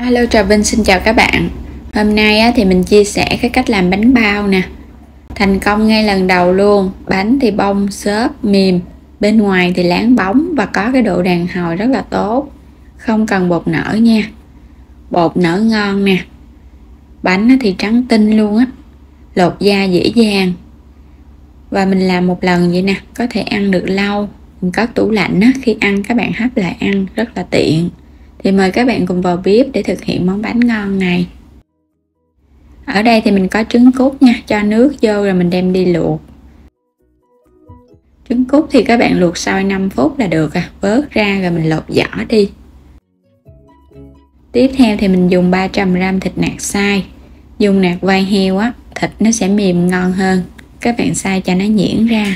Alo, Trà Vinh xin chào các bạn. Hôm nay thì mình chia sẻ cái cách làm bánh bao nè. Thành công ngay lần đầu luôn. Bánh thì bông, xốp, mềm. Bên ngoài thì láng bóng và có cái độ đàn hồi rất là tốt. Không cần bột nở nha. Bột nở ngon nè. Bánh thì trắng tinh luôn á. Lột da dễ dàng. Và mình làm một lần vậy nè, có thể ăn được lâu. Mình có tủ lạnh á, khi ăn các bạn hấp lại ăn rất là tiện. Thì mời các bạn cùng vào bếp để thực hiện món bánh ngon này. Ở đây thì mình có trứng cút nha, cho nước vô rồi mình đem đi luộc. Trứng cút thì các bạn luộc sôi 5 phút là được à, vớt ra rồi mình lột vỏ đi. Tiếp theo thì mình dùng 300g thịt nạc xay. Dùng nạc vai heo á, thịt nó sẽ mềm ngon hơn. Các bạn xay cho nó nhuyễn ra.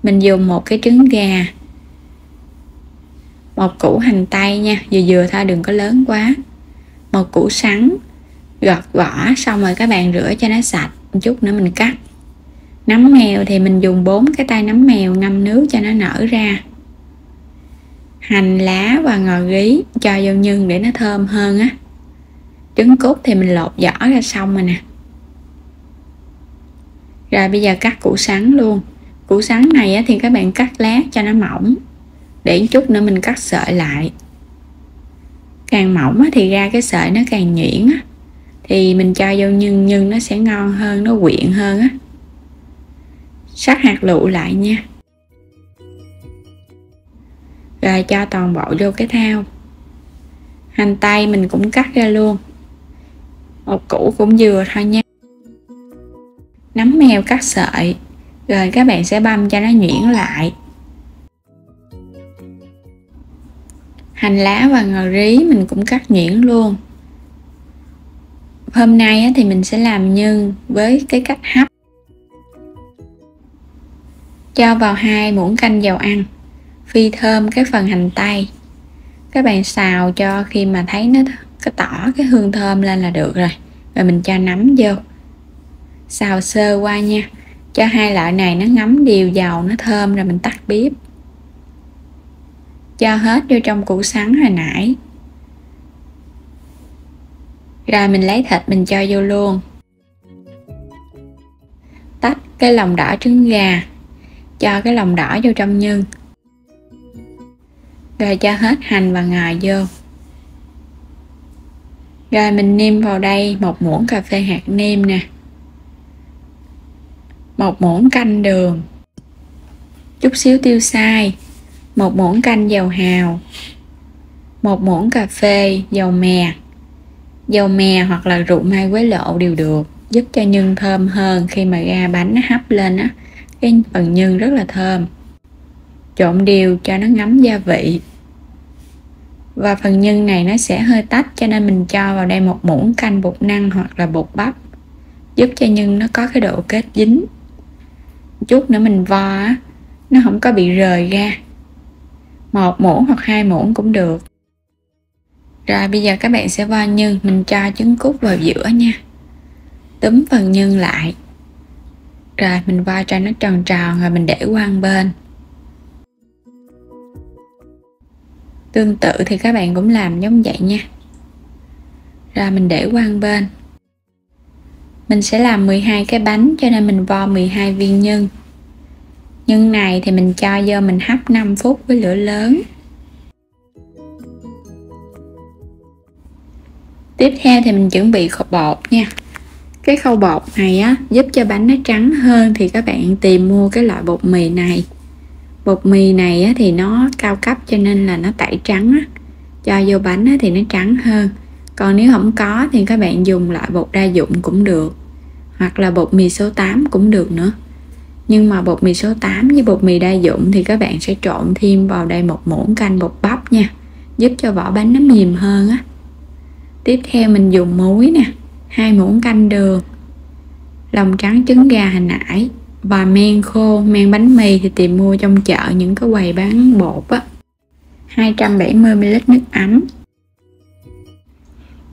Mình dùng một cái trứng gà, một củ hành tây nha, vừa vừa thôi đừng có lớn quá, một củ sắn gọt vỏ xong rồi các bạn rửa cho nó sạch, một chút nữa mình cắt. Nấm mèo thì mình dùng 4 cái tay nấm mèo ngâm nước cho nó nở ra. Hành lá và ngò rí cho vô nhân để nó thơm hơn á. Trứng cút thì mình lột vỏ ra xong rồi nè. Rồi bây giờ cắt củ sắn luôn. Củ sắn này thì các bạn cắt lát cho nó mỏng, để chút nữa mình cắt sợi lại. Càng mỏng thì ra cái sợi nó càng nhuyễn á, thì mình cho vô nhân nó sẽ ngon hơn, nó quyện hơn á. Sắc hạt lựu lại nha. Rồi cho toàn bộ vô cái thao. Hành tây mình cũng cắt ra luôn, một củ cũng vừa thôi nha. Nấm mèo cắt sợi, rồi các bạn sẽ băm cho nó nhuyễn lại. Hành lá và ngò rí mình cũng cắt nhuyễn luôn. Hôm nay thì mình sẽ làm nhân với cái cách hấp. Cho vào 2 muỗng canh dầu ăn, phi thơm cái phần hành tây. Các bạn xào cho khi mà thấy nó tỏ cái hương thơm lên là được rồi. Rồi mình cho nấm vô, xào sơ qua nha, cho hai loại này nó ngấm đều dầu, nó thơm, rồi mình tắt bếp. Cho hết vô trong củ sắn hồi nãy. Rồi mình lấy thịt mình cho vô luôn. Tách cái lòng đỏ trứng gà, cho cái lòng đỏ vô trong nhân. Rồi cho hết hành và ngò vô. Rồi mình nêm vào đây 1 muỗng cà phê hạt nêm nè, 1 muỗng canh đường, chút xíu tiêu xay, 1 muỗng canh dầu hào, 1 muỗng cà phê dầu mè. Dầu mè hoặc là rượu mai quế lộ đều được, giúp cho nhân thơm hơn. Khi mà ra bánh nó hấp lên á, cái phần nhân rất là thơm. Trộn đều cho nó ngấm gia vị. Và phần nhân này nó sẽ hơi tách, cho nên mình cho vào đây 1 muỗng canh bột năng hoặc là bột bắp, giúp cho nhân nó có cái độ kết dính. Chút nữa mình vo á, nó không có bị rời ra. 1 muỗng hoặc 2 muỗng cũng được. Rồi bây giờ các bạn sẽ vo nhân, mình cho trứng cút vào giữa nha, túm phần nhân lại, rồi mình vo cho nó tròn tròn, rồi mình để qua một bên. Tương tự thì các bạn cũng làm giống vậy nha. Rồi mình để qua một bên. Mình sẽ làm 12 cái bánh, cho nên mình vo 12 viên nhân. Nhân này thì mình cho vô mình hấp 5 phút với lửa lớn. Tiếp theo thì mình chuẩn bị khâu bột nha. Cái khâu bột này á, giúp cho bánh nó trắng hơn thì các bạn tìm mua cái loại bột mì này. Bột mì này á, thì nó cao cấp cho nên là nó tẩy trắng á. Cho vô bánh á, thì nó trắng hơn. Còn nếu không có thì các bạn dùng loại bột đa dụng cũng được, hoặc là bột mì số 8 cũng được nữa. Nhưng mà bột mì số 8 với bột mì đa dụng thì các bạn sẽ trộn thêm vào đây 1 muỗng canh bột bắp nha, giúp cho vỏ bánh nó mềm hơn á. Tiếp theo mình dùng muối nè, 2 muỗng canh đường, lòng trắng trứng gà hồi nãy, và men khô, men bánh mì thì tìm mua trong chợ, những cái quầy bán bột á. 270ml nước ấm.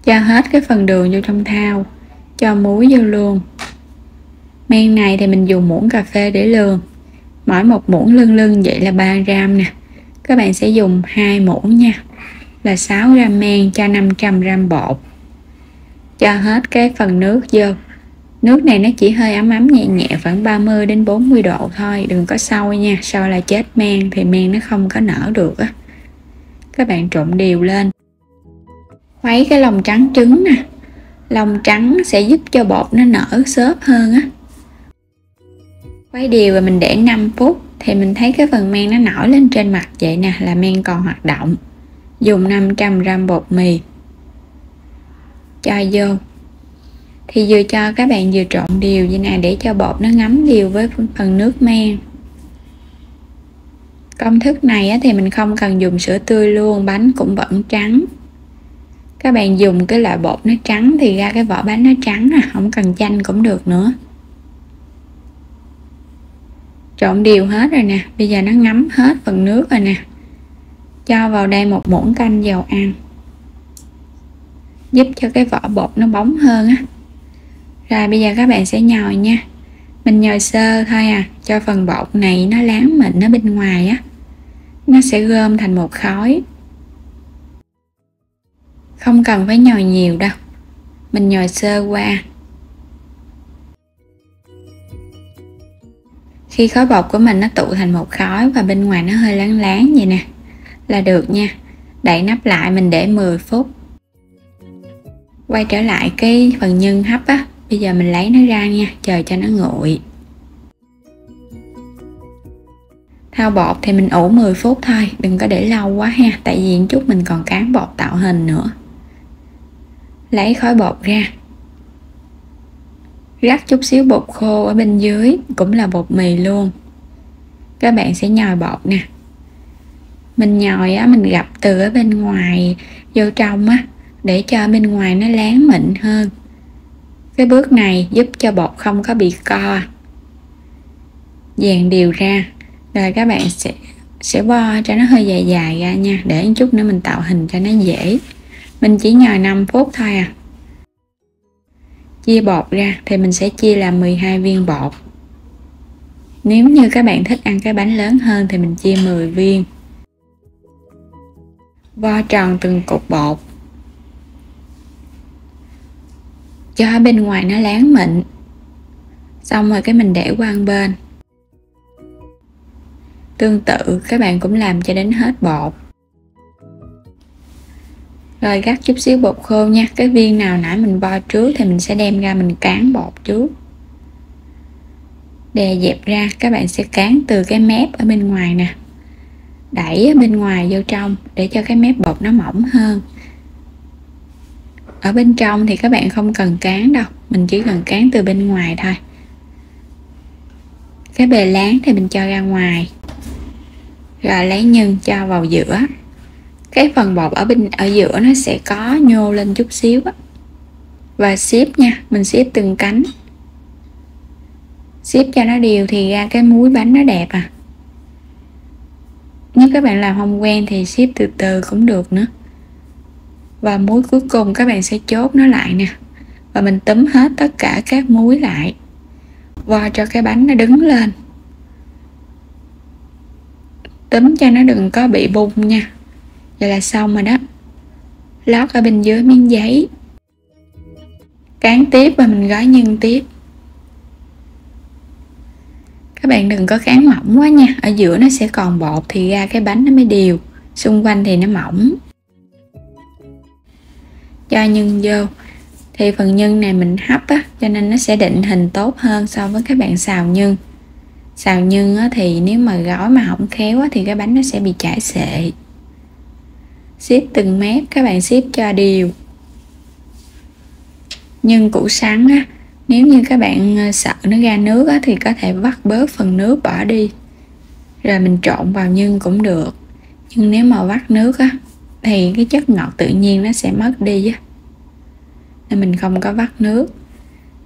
Cho hết cái phần đường vô trong thao, cho muối vô luôn. Men này thì mình dùng muỗng cà phê để lường, mỗi 1 muỗng lưng vậy là 3 gram nè. Các bạn sẽ dùng 2 muỗng nha. là 6g men cho 500g bột. Cho hết cái phần nước vô. Nước này nó chỉ hơi ấm ấm nhẹ nhẹ, khoảng 30 đến 40 độ thôi, đừng có sôi nha, sôi là chết men, thì men nó không có nở được á. Các bạn trộn đều lên. Khuấy cái lòng trắng trứng nè. Lòng trắng sẽ giúp cho bột nó nở xốp hơn á. Khuấy đều và mình để 5 phút thì mình thấy cái phần men nó nổi lên trên mặt vậy nè, là men còn hoạt động. Dùng 500g bột mì cho vô. Thì vừa cho các bạn vừa trộn đều như này để cho bột nó ngấm đều với phần nước men. Công thức này thì mình không cần dùng sữa tươi luôn, bánh cũng vẫn trắng. Các bạn dùng cái loại bột nó trắng thì ra cái vỏ bánh nó trắng à, không cần chanh cũng được nữa. Trộn đều hết rồi nè, bây giờ nó ngấm hết phần nước rồi nè. Cho vào đây 1 muỗng canh dầu ăn, giúp cho cái vỏ bột nó bóng hơn á. Rồi bây giờ các bạn sẽ nhồi nha. Mình nhồi sơ thôi à, cho phần bột này nó láng mịn ở bên ngoài á, nó sẽ gom thành một khối. Không cần phải nhồi nhiều đâu, mình nhồi sơ qua. Khi khối bột của mình nó tụ thành một khối và bên ngoài nó hơi láng láng vậy nè là được nha. Đậy nắp lại, mình để 10 phút. Quay trở lại cái phần nhân hấp á, bây giờ mình lấy nó ra nha, chờ cho nó nguội. Thao bột thì mình ủ 10 phút thôi, đừng có để lâu quá ha, tại vì chút mình còn cán bột tạo hình nữa. Lấy khối bột ra, rắc chút xíu bột khô ở bên dưới, cũng là bột mì luôn. Các bạn sẽ nhồi bột nè. Mình nhồi á, mình gập từ ở bên ngoài vô trong á, để cho bên ngoài nó láng mịn hơn. Cái bước này giúp cho bột không có bị co. Dàn đều ra. Rồi các bạn sẽ vo cho nó hơi dài dài ra nha, để một chút nữa mình tạo hình cho nó dễ. Mình chỉ nhồi 5 phút thôi à. Chia bột ra thì mình sẽ chia làm 12 viên bột. Nếu như các bạn thích ăn cái bánh lớn hơn thì mình chia 10 viên. Vo tròn từng cục bột, cho bên ngoài nó láng mịn. Xong rồi cái mình để qua một bên. Tương tự các bạn cũng làm cho đến hết bột. Rồi rắc chút xíu bột khô nha. Cái viên nào nãy mình vo trước thì mình sẽ đem ra mình cán bột trước. Đè dẹp ra, các bạn sẽ cán từ cái mép ở bên ngoài nè, đẩy ở bên ngoài vô trong để cho cái mép bột nó mỏng hơn. Ở bên trong thì các bạn không cần cán đâu, mình chỉ cần cán từ bên ngoài thôi. Cái bề láng thì mình cho ra ngoài. Rồi lấy nhân cho vào giữa. Cái phần bột ở giữa nó sẽ có nhô lên chút xíu á. Và xếp nha, mình xếp từng cánh. Xếp cho nó đều thì ra cái múi bánh nó đẹp à. Nếu các bạn làm không quen thì xếp từ từ cũng được nữa. Và múi cuối cùng các bạn sẽ chốt nó lại nè. Và mình túm hết tất cả các múi lại. Vo cho cái bánh nó đứng lên. Túm cho nó đừng có bị bung nha. Vậy là xong rồi đó. Lót ở bên dưới miếng giấy. Cán tiếp và mình gói nhân tiếp. Các bạn đừng có cán mỏng quá nha. Ở giữa nó sẽ còn bột thì ra cái bánh nó mới đều. Xung quanh thì nó mỏng. Cho nhân vô. Thì phần nhân này mình hấp á, cho nên nó sẽ định hình tốt hơn so với các bạn xào nhân. Xào nhân á, thì nếu mà gói mà không khéo á, thì cái bánh nó sẽ bị chảy xệ. Xếp từng mép, các bạn xếp cho đều. Nhân củ sắn á, nếu như các bạn sợ nó ra nước á, thì có thể vắt bớt phần nước bỏ đi. Rồi mình trộn vào nhân cũng được. Nhưng nếu mà vắt nước á, thì cái chất ngọt tự nhiên nó sẽ mất đi á. Nên mình không có vắt nước.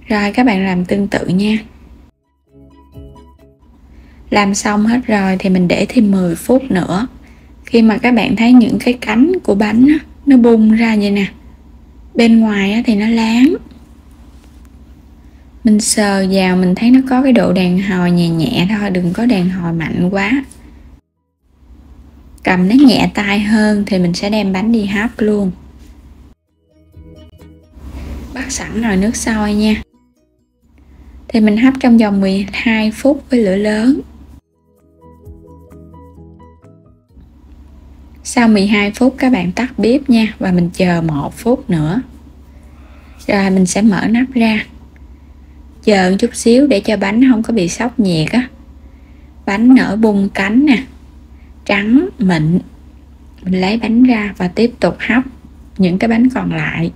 Rồi các bạn làm tương tự nha. Làm xong hết rồi thì mình để thêm 10 phút nữa. Khi mà các bạn thấy những cái cánh của bánh á, nó bung ra vậy nè, bên ngoài á, thì nó láng. Mình sờ vào mình thấy nó có cái độ đàn hồi nhẹ nhẹ thôi, đừng có đàn hồi mạnh quá. cầm nó nhẹ tay hơn thì mình sẽ đem bánh đi hấp luôn. Bắt sẵn nồi nước sôi nha. Thì mình hấp trong vòng 12 phút với lửa lớn. Sau 12 phút các bạn tắt bếp nha, và mình chờ 1 phút nữa. Rồi mình sẽ mở nắp ra. Chờ một chút xíu để cho bánh không có bị sốc nhiệt á. Bánh nở bung cánh nè, trắng mịn. Mình lấy bánh ra và tiếp tục hấp những cái bánh còn lại.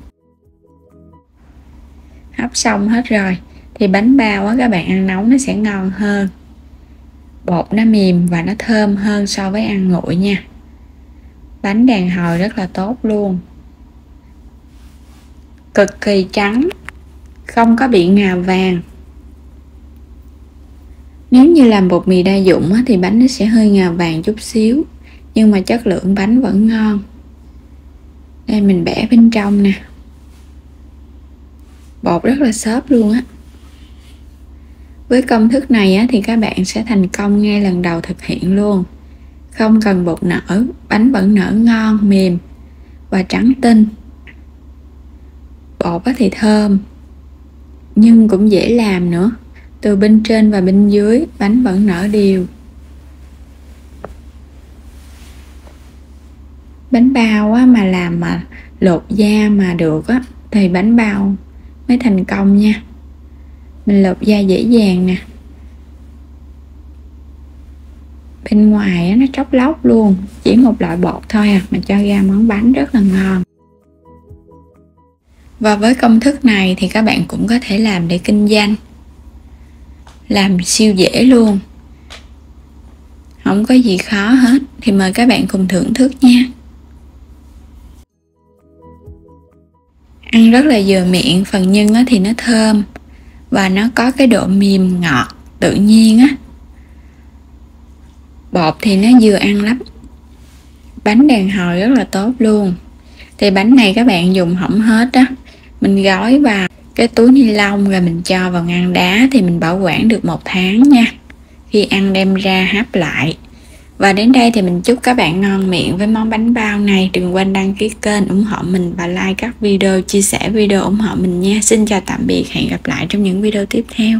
Hấp xong hết rồi thì bánh bao á, các bạn ăn nóng nó sẽ ngon hơn. Bột nó mềm và nó thơm hơn so với ăn nguội nha. Bánh đàn hồi rất là tốt luôn. Cực kỳ trắng, không có bị ngà vàng. Nếu như làm bột mì đa dụng á, thì bánh nó sẽ hơi ngà vàng chút xíu, nhưng mà chất lượng bánh vẫn ngon. Đây mình bẻ bên trong nè. Bột rất là xốp luôn á. Với công thức này á, thì các bạn sẽ thành công ngay lần đầu thực hiện luôn. Không cần bột nở, bánh vẫn nở ngon, mềm và trắng tinh. Bột á thì thơm, nhưng cũng dễ làm nữa. Từ bên trên và bên dưới bánh vẫn nở đều. Bánh bao á, mà làm mà lột da mà được á, thì bánh bao mới thành công nha. Mình lột da dễ dàng nè. Bên ngoài á, nó tróc lóc luôn. Chỉ một loại bột thôi à, mà cho ra món bánh rất là ngon. Và với công thức này thì các bạn cũng có thể làm để kinh doanh. Làm siêu dễ luôn, không có gì khó hết. Thì mời các bạn cùng thưởng thức nha. Ăn rất là vừa miệng. Phần nhân á thì nó thơm và nó có cái độ mềm ngọt tự nhiên á. Bột thì nó vừa ăn lắm. Bánh đàn hồi rất là tốt luôn. Thì bánh này các bạn dùng hỏng hết á, mình gói vào cái túi ni lông rồi mình cho vào ngăn đá thì mình bảo quản được 1 tháng nha. Khi ăn đem ra hấp lại. Và đến đây thì mình chúc các bạn ngon miệng với món bánh bao này. Đừng quên đăng ký kênh ủng hộ mình và like các video, chia sẻ video ủng hộ mình nha. Xin chào tạm biệt, hẹn gặp lại trong những video tiếp theo.